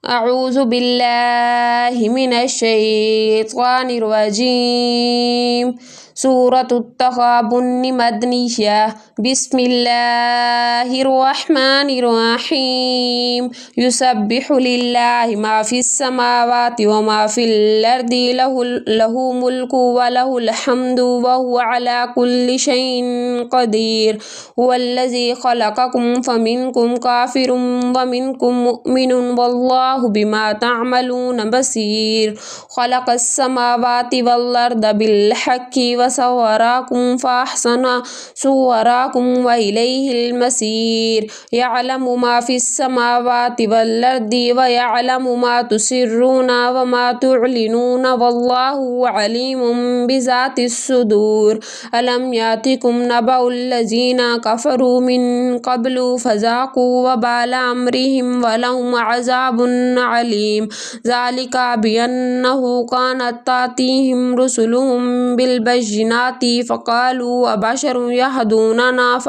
أعوذ بالله من الشيطان الرجيم. سورة التغابن مدنية. بسم الله الرحمن الرحيم. يسبح لله ما في السماوات وما في الأرض له ملك وله الحمد وهو على كل شيء قدير. هو الذي خلقكم فمنكم كافر ومنكم مؤمن والله بما تعملون بصير. خلق السماوات والأرض بالحق وصوركم فأحسن صوركم وإليه المصير. يعلم ما في السماوات والأرض ويعلم ما تسرون وما تعلنون والله عليم بذات الصدور. ألم يأتكم نبأ الذين كفروا من قبل فذاقوا وبال أمرهم ولهم عذاب عليم. ذلك بأنه كانت تأتيهم رسلهم بالبينات فقالوا أبشر يهدوننا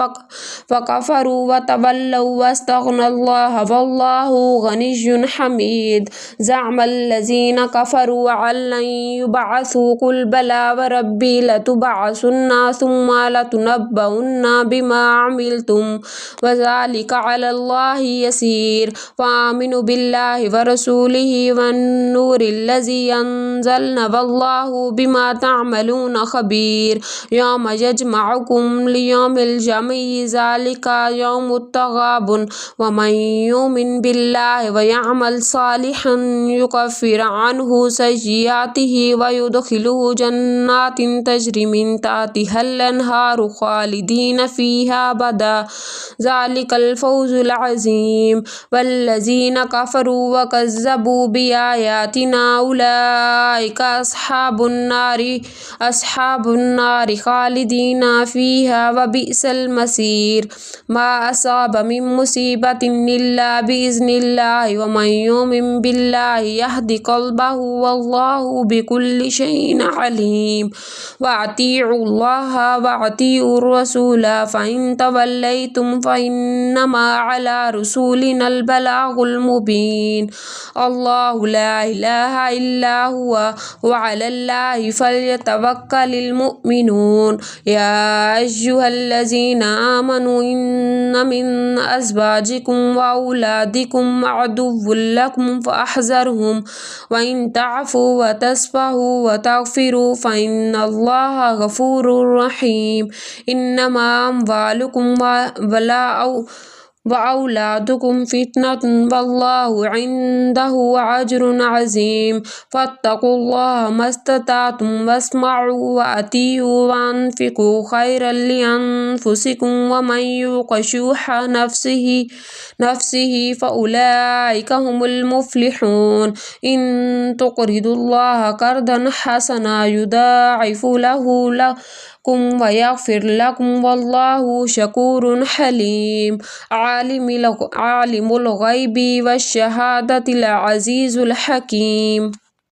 فكفروا وتولوا واستغنى الله والله غني حميد. زعم الذين كفروا أن لن يبعثوا قل بلى وربي لتبعثن ثم لتنبؤن بما عملتم وذلك على الله يسير. فآمنوا بالله ورسوله والنور الذي أنزلنا والله بما تعملون خبير. يوم يجمعكم ليوم الجمع ذلك يوم التغابن. ومن يؤمن بالله ويعمل صالحا يكفر عنه سيئاته ويدخله جنات تجري من تحتها الأنهار خالدين فيها أبدا. ذلك الفوز العظيم. والذين كفروا وكذبوا بآياتنا أولئك أصحاب النار خالدين فيها وبئس المصير. ما أصاب من مصيبة إلا بإذن الله ومن يؤمن بالله يهد قلبه والله بكل شيء عليم. وأطيعوا الله وأطيعوا الرسول فإن توليتم فإنما على رسولنا البلاغ المبين. الله لا إله إلا هو وعلى الله فليتوكل المؤمنون. يا أيها الذين آمنوا إن من أزواجكم وأولادكم عدو لكم فاحذروهم وإن تعفوا وتصفحوا وتغفروا فإن الله غفور رحيم. إنما أموالكم وأولادكم فتنة والله عنده أجر عظيم. فاتقوا الله ما استطعتم واسمعوا وأطيعوا وأنفقوا خيرا لأنفسكم ومن يوق شح نفسه فأولئك هم المفلحون. إن تقرضوا الله قرضا حسنا يضاعف لكم ويغفر لكم والله شكور حليم. عالم الغيب والشهادة العزيز الحكيم.